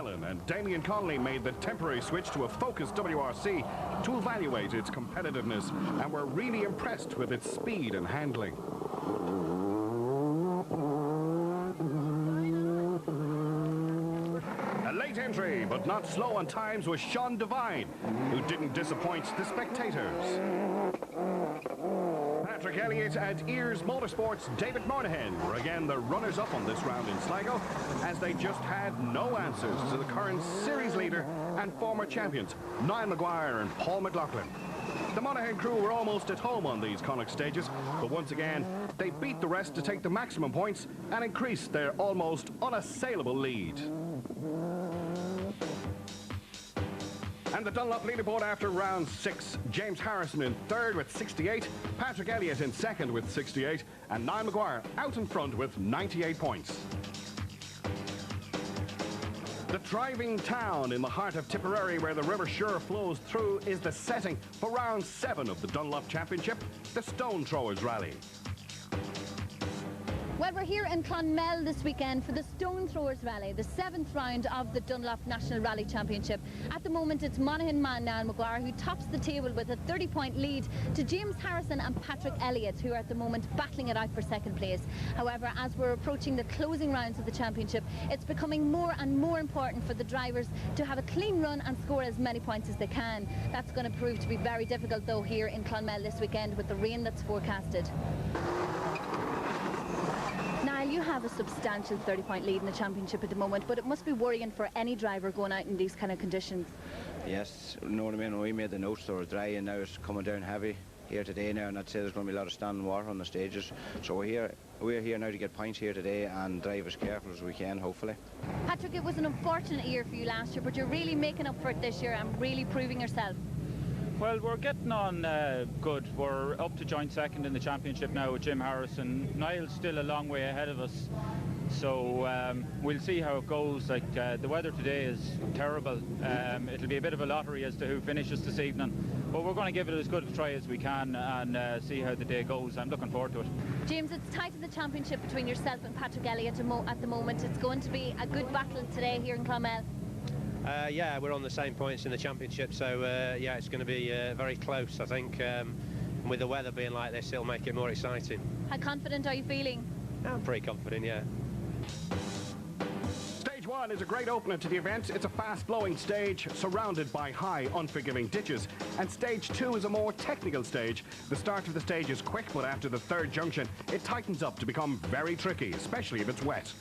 Allen and Damien Connolly made the temporary switch to a focused WRC to evaluate its competitiveness and were really impressed with its speed and handling. A late entry, but not slow on times, was Sean Devine, who didn't disappoint the spectators. Patrick Elliott and Ears Motorsports' David Moynihan were again the runners-up on this round in Sligo, as they just had no answers to the current series leader and former champions, Niall Maguire and Paul McLaughlin. The Monaghan crew were almost at home on these Connacht stages, but once again, they beat the rest to take the maximum points and increase their almost unassailable lead. And the Dunlop leaderboard after round 6, James Harrison in third with 68, Patrick Elliott in second with 68, and Niall Maguire out in front with 98 points. The driving town in the heart of Tipperary, where the River Suir flows through, is the setting for round 7 of the Dunlop Championship, the Stonethrowers Rally. Well, we're here in Clonmel this weekend for the Stonethrowers Rally, the 7th round of the Dunlop National Rally Championship. At the moment, it's Monaghan man Niall Maguire who tops the table with a 30-point lead to James Harrison and Patrick Elliott, who are at the moment battling it out for second place. However, as we're approaching the closing rounds of the championship, it's becoming more and more important for the drivers to have a clean run and score as many points as they can. That's going to prove to be very difficult, though, here in Clonmel this weekend with the rain that's forecasted. Niall, you have a substantial 30-point lead in the championship at the moment, but it must be worrying for any driver going out in these kind of conditions. Yes, you know what I mean. We made the notes, they were dry, and now it's coming down heavy here today now, and I'd say there's going to be a lot of standing water on the stages. So we're here now to get points here today and drive as careful as we can, hopefully. Patrick, it was an unfortunate year for you last year, but you're really making up for it this year and really proving yourself. Well, we're getting on good. We're up to joint second in the championship now with Jim Harrison. Niall's still a long way ahead of us, so we'll see how it goes. Like the weather today is terrible. It'll be a bit of a lottery as to who finishes this evening, but we're going to give it as good a try as we can and see how the day goes. I'm looking forward to it. James, it's tight in the championship between yourself and Patrick Elliott at the moment. It's going to be a good battle today here in Clonmel. Yeah, we're on the same points in the championship, so yeah, it's going to be very close, I think. With the weather being like this, it'll make it more exciting. How confident are you feeling? I'm pretty confident, yeah. Stage 1 is a great opener to the event. It's a fast-flowing stage surrounded by high, unforgiving ditches. And Stage 2 is a more technical stage. The start of the stage is quick, but after the third junction, it tightens up to become very tricky, especially if it's wet.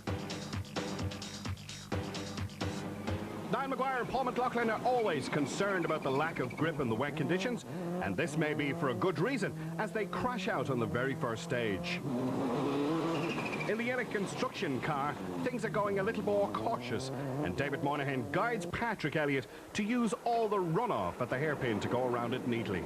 Niall Maguire and Paul McLaughlin are always concerned about the lack of grip in the wet conditions, and this may be for a good reason, as they crash out on the very first stage. In the Elliott construction car, things are going a little more cautious, and David Moynihan guides Patrick Elliott to use all the runoff at the hairpin to go around it neatly.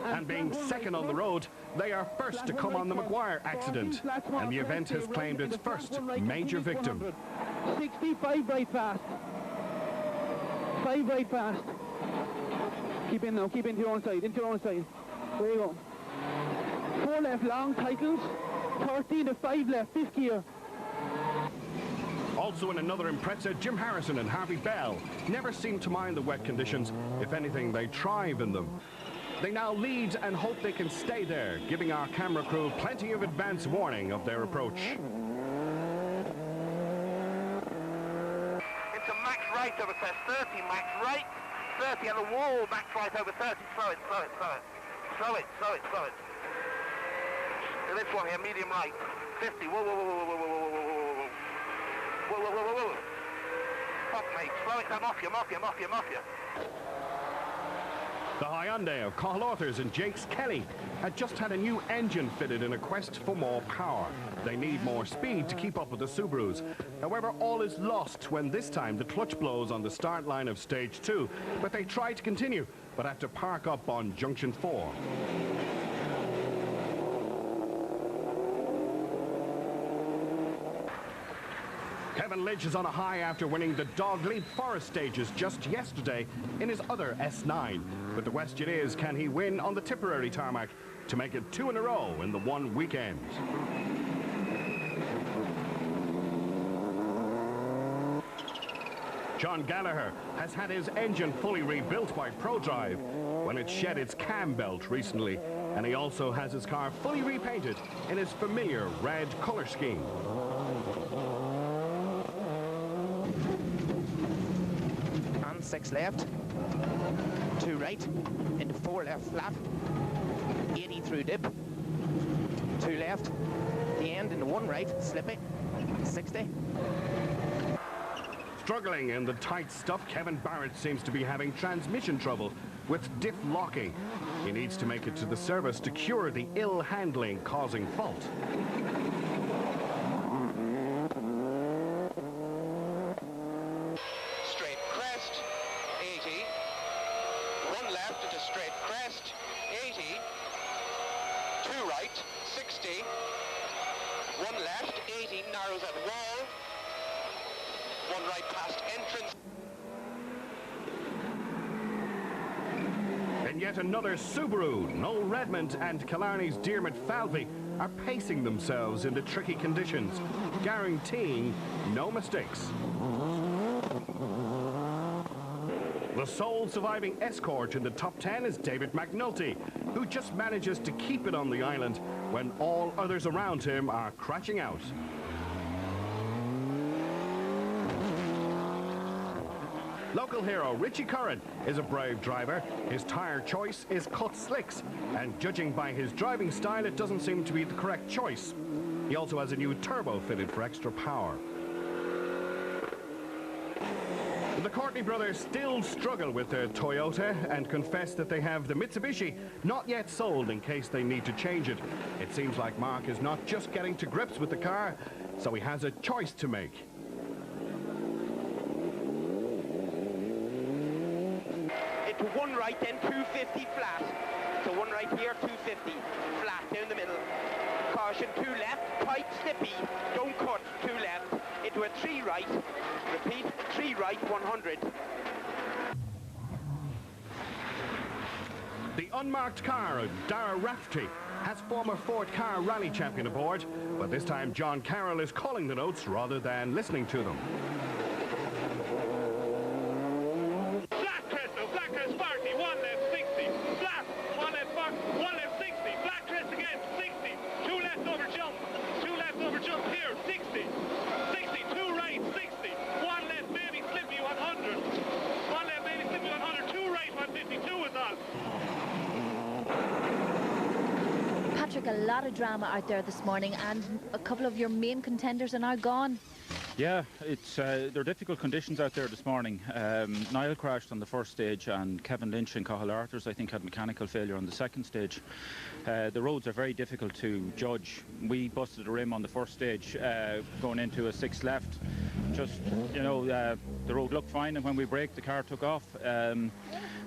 And being second on the road, they are first to come on the Maguire accident, and the event has claimed its first major victim. 65 right fast. 5 right fast. Keep in now, keep into your own side, There you go. 4 left, long tightens. 13 to 5 left, 5th gear. Also in another Impreza, Jim Harrison and Harvey Bell never seem to mind the wet conditions. If anything, they thrive in them. They now lead and hope they can stay there, giving our camera crew plenty of advance warning of their approach. It's a max right over 30, max right, 30 on the wall, max right over 30, slow it. This one here, medium right, 50, whoa. Fuck mate, slow it down, off you. The Hyundai of Cathal Authors and Jakes Kelly had just had a new engine fitted in a quest for more power. They need more speed to keep up with the Subarus. However, all is lost when this time the clutch blows on the start line of Stage 2, but they try to continue, but have to park up on Junction 4. Kevin Lidge is on a high after winning the Dog Leap Forest stages just yesterday in his other S9. But the question is, can he win on the Tipperary tarmac? to make it 2 in a row in the one weekend. John Gallagher has had his engine fully rebuilt by ProDrive when it shed its cam belt recently, and he also has his car fully repainted in his familiar red colour scheme. On 6 left, 2 right, into 4 left flat, 80 through dip, 2 left, the end into 1 right, slippy, 60. Struggling in the tight stuff, Kevin Barrett seems to be having transmission trouble with diff locking. He needs to make it to the service to cure the ill handling causing fault. Straight crest, 80. 1 left into straight crest, 80. 2 right, 60. 1 left, 80, narrows at wall. 1 right past entrance. In yet another Subaru, Noel Redmond and Killarney's Diarmuid Falvey are pacing themselves into tricky conditions, guaranteeing no mistakes. The sole surviving escort in the top 10 is David McNulty, who just manages to keep it on the island when all others around him are crashing out. Local hero Richie Curran is a brave driver. His tyre choice is cut slicks, and judging by his driving style, it doesn't seem to be the correct choice. He also has a new turbo fitted for extra power. The Courtney brothers still struggle with their Toyota and confess that they have the Mitsubishi not yet sold in case they need to change it. It seems like Mark is not just getting to grips with the car, so he has a choice to make. Into 1 right, then 250 flat. So 1 right here, 250 flat down the middle. Caution, 2 left, tight, slippy, don't cut, 2 left. Into a 3 right, repeat, 3 right, 100. The unmarked car of Dara Rafferty has former Ford Car Rally champion aboard, but this time John Carroll is calling the notes rather than listening to them. A lot of drama out there this morning, and a couple of your main contenders are now gone. Yeah, it's there are difficult conditions out there this morning. Niall crashed on the first stage, and Kevin Lynch and Cathal Arthurs, I think, had mechanical failure on the second stage. The roads are very difficult to judge. We busted a rim on the first stage going into a 6 left. Just, you know, the road looked fine, and when we braked, the car took off.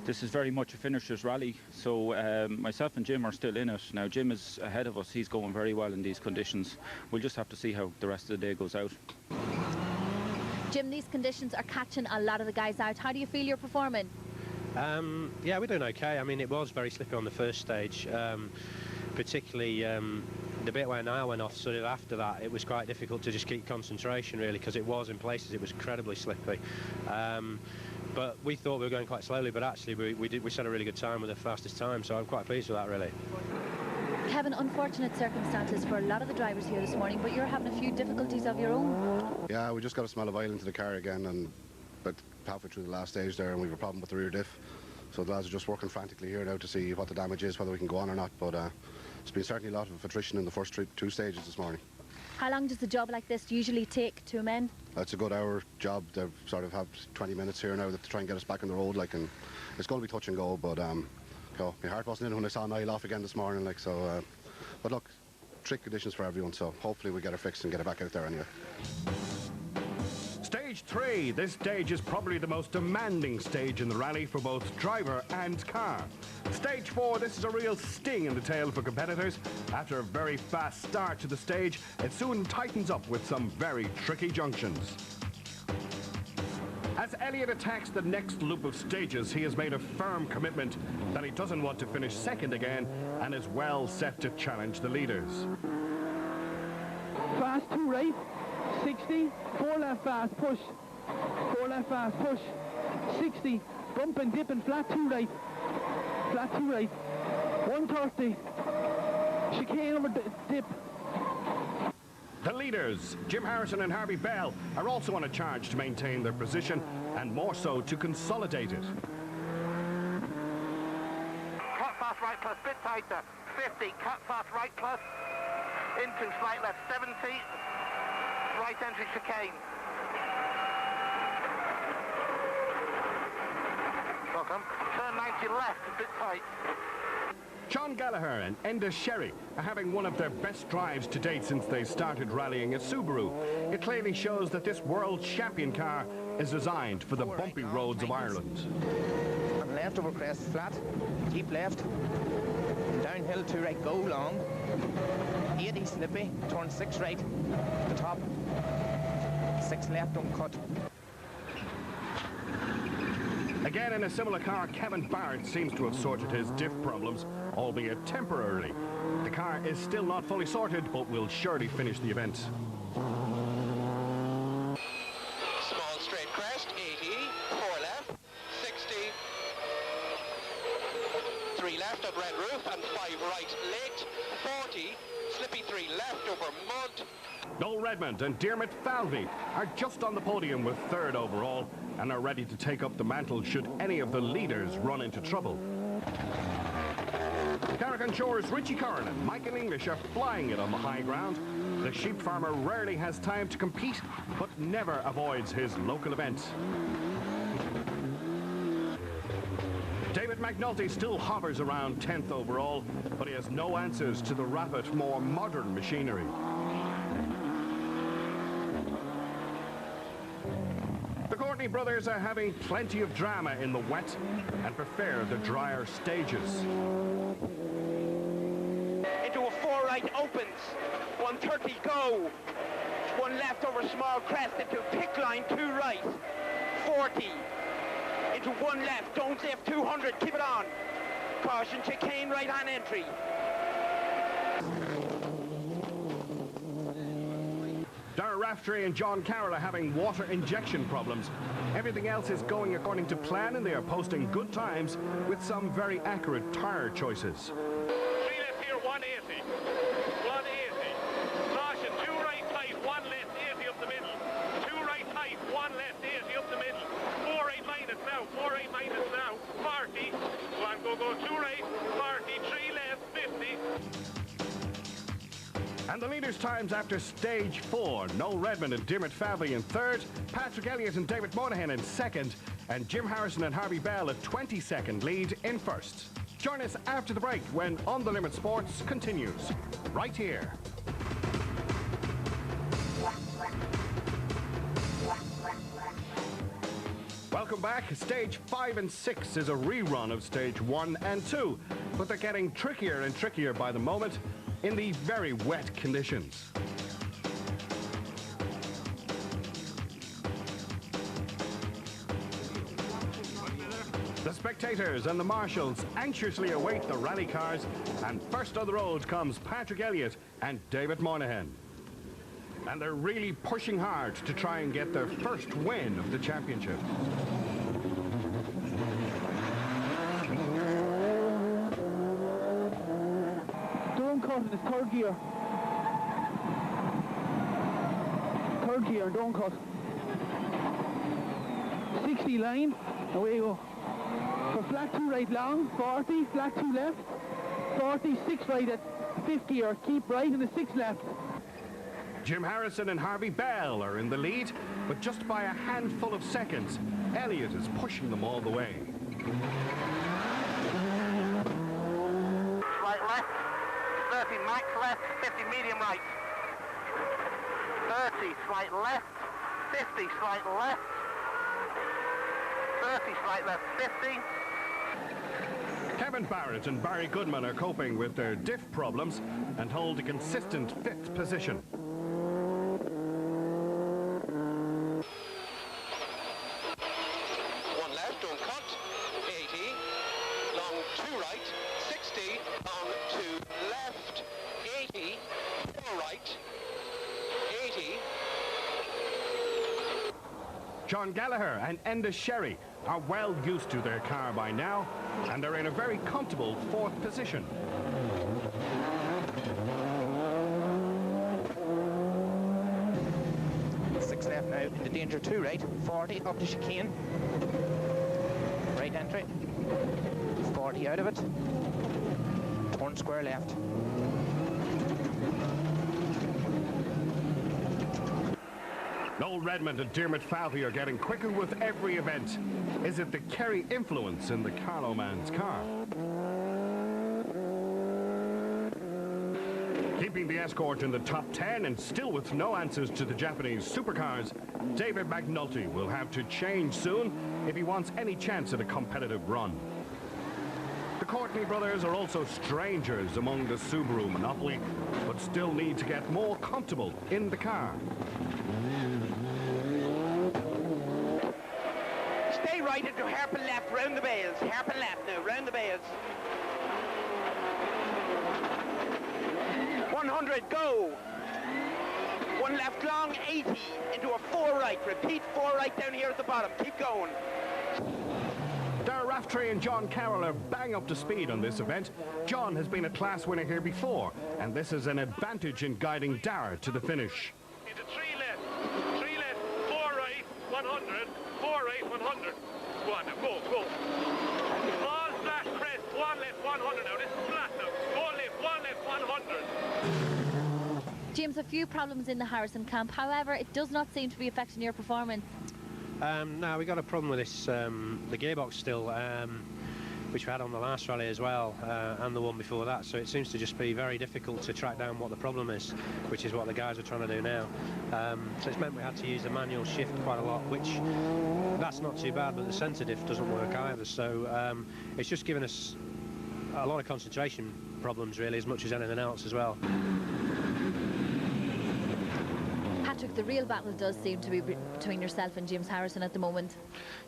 This is very much a finisher's rally, so myself and Jim are still in it. Now, Jim is ahead of us. He's going very well in these conditions. We'll just have to see how the rest of the day goes out. Jim, these conditions are catching a lot of the guys out. How do you feel you're performing? Yeah, we're doing okay. I mean, it was very slippy on the first stage, particularly the bit where Niall went off. Sort of after that, it was quite difficult to just keep concentration, really, because it was in places it was incredibly slippy. But we thought we were going quite slowly, but actually we set a really good time with the fastest time, so I'm quite pleased with that, really. Kevin, unfortunate circumstances for a lot of the drivers here this morning, but you're having a few difficulties of your own. Yeah, we just got a smell of oil into the car again, and but halfway through the last stage there, and we have a problem with the rear diff. So the lads are just working frantically here now to see what the damage is, whether we can go on or not. But it's been certainly a lot of attrition in the first 2 stages this morning. How long does a job like this usually take to amend? It's a good hour job. They sort of have 20 minutes here now to try and get us back on the road, like, and it's going to be touch and go. But my heart wasn't in it when I saw Niall off again this morning, like, so. But look, trick conditions for everyone, so hopefully we get her fixed and get her back out there anyway. Stage 3. This stage is probably the most demanding stage in the rally for both driver and car. Stage 4, this is a real sting in the tail for competitors. After a very fast start to the stage, it soon tightens up with some very tricky junctions. As As Elliott attacks the next loop of stages, he has made a firm commitment that he doesn't want to finish second again and is well set to challenge the leaders. Fast 2 right, 60, 4 left fast, push. 4 left fast, push. 60, bump and dip and flat 2 right. Flat 2 right. 130. Chicane over dip. The leaders, Jim Harrison and Harvey Bell, are also on a charge to maintain their position and more so to consolidate it. Cut fast right plus, bit tighter. 50, cut fast right plus. Into slight left, 70. Right entry chicane. Welcome. Turn 90 left, a bit tight. Sean Gallagher and Enda Sherry are having one of their best drives to date since they started rallying a Subaru. It clearly shows that this world champion car is designed for the bumpy roads of Ireland. On left over crest, flat, keep left, downhill 2 right, go long, 80 slippy, turn 6 right, the top, 6 left, don't cut. Again in a similar car, Kevin Barrett seems to have sorted his diff problems, albeit temporarily. The car is still not fully sorted, but will surely finish the event. Small straight crest, 80, 4 left, 60, 3 left at red roof and 5 right late, 40, slippy 3 left over mud. Noel Redmond and Dermot Falvey are just on the podium with 3rd overall and are ready to take up the mantle should any of the leaders run into trouble. Carrick Shore's Richie Curran and Michael English are flying it on the high ground. The sheep farmer rarely has time to compete, but never avoids his local event. David McNulty still hovers around 10th overall, but he has no answers to the rapid, more modern machinery. The Courtney brothers are having plenty of drama in the wet and prefer the drier stages. Into a 4 right opens, 130 go, 1 left over small crest into pick line 2 right, 40, into 1 left, don't lift, 200, keep it on, caution chicane right hand entry. Dara Raftery and John Carroll are having water injection problems. Everything else is going according to plan and they are posting good times with some very accurate tyre choices. 3 left here, 180. 180. Caution, 2 right tight, 1 left, 80 up the middle. 2 right tight, 1 left, 80 up the middle. 4 right minus now, 4 right minus now. 40. 1 go, 2 right, 40, 3 left, 50. And the leaders' times after stage 4, Noel Redmond and Dermot Falvey in 3rd, Patrick Elliott and David Moynihan in 2nd, and Jim Harrison and Harvey Bell a 20-second lead in 1st. Join us after the break when On the Limit Sports continues, right here. Welcome back. Stage 5 and 6 is a rerun of stage 1 and 2, but they're getting trickier and trickier by the moment in the very wet conditions. The spectators and the marshals anxiously await the rally cars, and first on the road comes Patrick Elliott and David Moynihan. And they're really pushing hard to try and get their first win of the championship. Don't cut in his 3rd gear. 3rd gear, don't cut. 60 line, away you go. For flat 2 right long, 40, flat 2 left, 40, 6 right at 50 or keep right in the 6 left. Jim Harrison and Harvey Bell are in the lead, but just by a handful of seconds, Elliott is pushing them all the way. Right left, 30 max left, 50 medium right. 30 slight left, 50 slight left, 30 slight left, 50. Kevin Barrett and Barry Goodman are coping with their diff problems and hold a consistent 5th position. right, 80. John Gallagher and Enda Sherry are well used to their car by now, and they're in a very comfortable 4th position. Left now into danger 2 right, 40 up to chicane, right entry, 40 out of it, turn square left. Noel Redmond and Dermot Falvey are getting quicker with every event. Is it the Kerry influence in the Carlow man's car? Keeping the escort in the top 10 and still with no answers to the Japanese supercars, David McNulty will have to change soon if he wants any chance at a competitive run. The Courtney brothers are also strangers among the Subaru monopoly, but still need to get more comfortable in the car. Stay right into hairpin left, round the bales. Hairpin left now, round the bales. 100, go. 1 left long, 80, into a 4 right. Repeat 4 right down here at the bottom. Keep going. Dara Raftery and John Carroll are bang up to speed on this event. John has been a class winner here before, and this is an advantage in guiding Dara to the finish. Into 3 left, 4 right, 100, 4 right, 100. Go on now, go. Small flat crest, 1 left, 100 now. This is flat now. Go left, 1 left, 100. James, a few problems in the Harrison camp. However, it does not seem to be affecting your performance. No, we got a problem with this, the gearbox still, which we had on the last rally as well, and the one before that. So it seems to just be very difficult to track down what the problem is, which is what the guys are trying to do now. So it's meant we had to use the manual shift quite a lot, which that's not too bad, but the centre diff doesn't work either. So it's just given us a lot of concentration problems, really, as much as anything else as well. Patrick, the real battle does seem to be between yourself and James Harrison at the moment.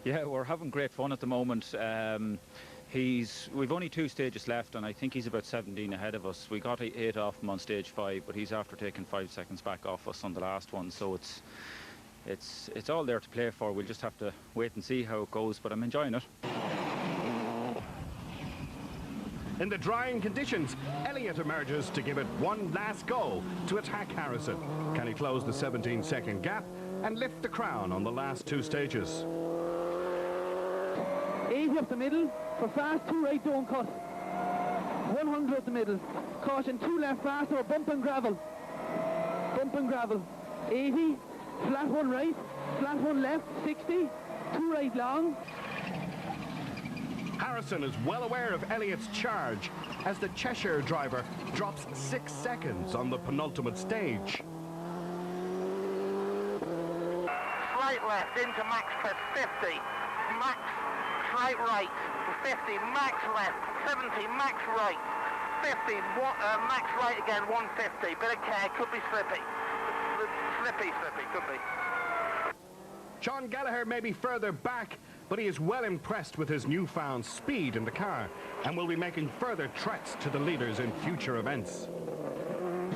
Yeah, we're having great fun at the moment. We've only 2 stages left, and I think he's about 17 ahead of us. We got 8 off him on stage 5, but he's after taking 5 seconds back off us on the last one. So it's all there to play for. We'll just have to wait and see how it goes, but I'm enjoying it. In the drying conditions, Elliott emerges to give it one last go to attack Harrison. Can he close the 17-second gap and lift the crown on the last 2 stages? 80 up the middle, for fast 2 right, don't cut. 100 up the middle, caution 2 left fast or bump and gravel. 80, flat 1 right, flat 1 left, 60, 2 right long. Harrison is well aware of Elliott's charge as the Cheshire driver drops 6 seconds on the penultimate stage. Slight left into max crest, 50. Max slight right, 50. Max left, 70. Max right, 50. Max right again, 150. Bit of care, could be slippy. Slippy, could be. John Gallagher may be further back, but he is well impressed with his newfound speed in the car and will be making further threats to the leaders in future events.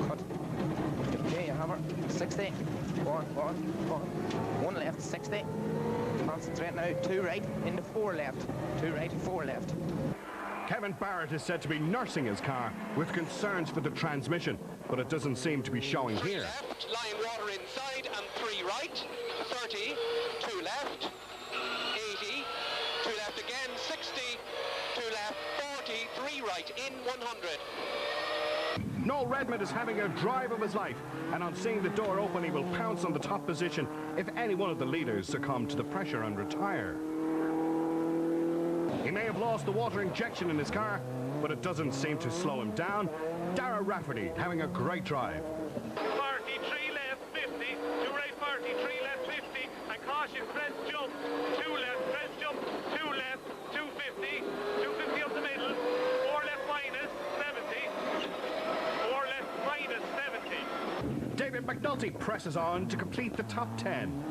Cut. Okay, you have her. 60. One left, 60. Concentrate now. 2 right into 4 left. 2 right, 4 left. Kevin Barrett is said to be nursing his car with concerns for the transmission, but it doesn't seem to be showing 3 here. left, line water inside, and 3 right, 30, 2 left, 80, 2 left again, 60, 2 left, 40, 3 right, in 100. Noel Redmond is having a drive of his life, and on seeing the door open, he will pounce on the top position if any one of the leaders succumb to the pressure and retire. He may have lost the water injection in his car, but it doesn't seem to slow him down. Dara Rafferty having a great drive. 40, 3 left, 50, 2 right, 40, 3 left, 50, and caution, press jump, 2 left, press jump, 2 left, 250, 250 up the middle, 4 left minus, 70, 4 left minus, 70. David McNulty presses on to complete the top 10.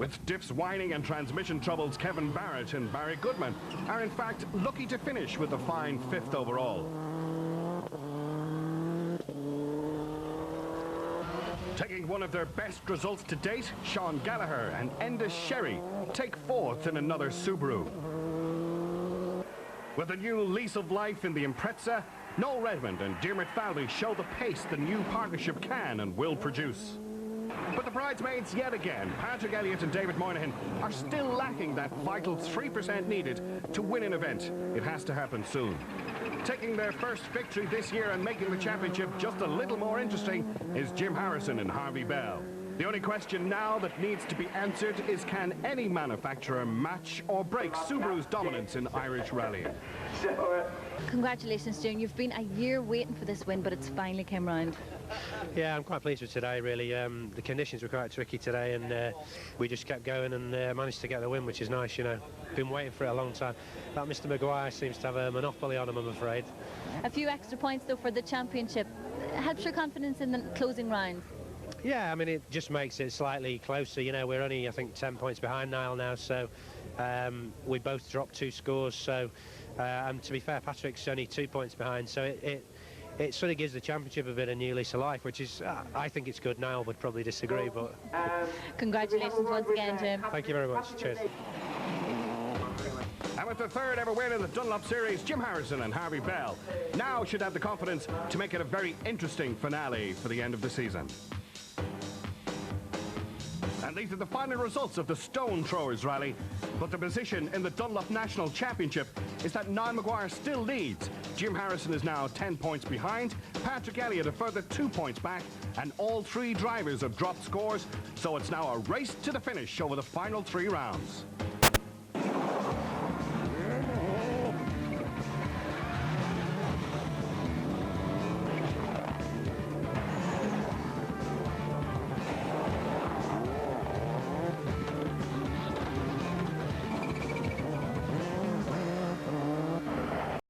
With diffs whining and transmission troubles, Kevin Barrett and Barry Goodman are in fact lucky to finish with a fine 5th overall. Taking one of their best results to date, Sean Gallagher and Enda Sherry take 4th in another Subaru. With a new lease of life in the Impreza, Noel Redmond and Diarmuid Falvey show the pace the new partnership can and will produce. But the bridesmaids yet again, Patrick Elliott and David Moynihan, are still lacking that vital 3% needed to win an event. It has to happen soon. Taking their first victory this year and making the championship just a little more interesting is Jim Harrison and Harvey Bell. The only question now that needs to be answered is, can any manufacturer match or break Subaru's dominance in Irish rallying? Congratulations, Jim. You've been a year waiting for this win, but it's finally came round. Yeah, I'm quite pleased with today, really. The conditions were quite tricky today, and we just kept going and managed to get the win, which is nice, you know. Been waiting for it a long time. That Mr. Maguire seems to have a monopoly on him, I'm afraid. A few extra points, though, for the championship. Helps your confidence in the closing rounds? Yeah, I mean, it just makes it slightly closer. You know, we're only, I think, 10 points behind Niall now, so we both dropped 2 scores. So, and to be fair, Patrick's only 2 points behind, so it sort of gives the championship a bit of new lease of life, which is, I think it's good. Niall would probably disagree, but... Congratulations once again, Jim. Thank you very much. Cheers. And with the 3rd ever win in the Dunlop Series, Jim Harrison and Harvey Bell now should have the confidence to make it a very interesting finale for the end of the season. And these are the final results of the Stonethrowers rally. But the position in the Dunlop National Championship is that Niall Maguire still leads. Jim Harrison is now 10 points behind, Patrick Elliott a further 2 points back, and all 3 drivers have dropped scores, so it's now a race to the finish over the final 3 rounds.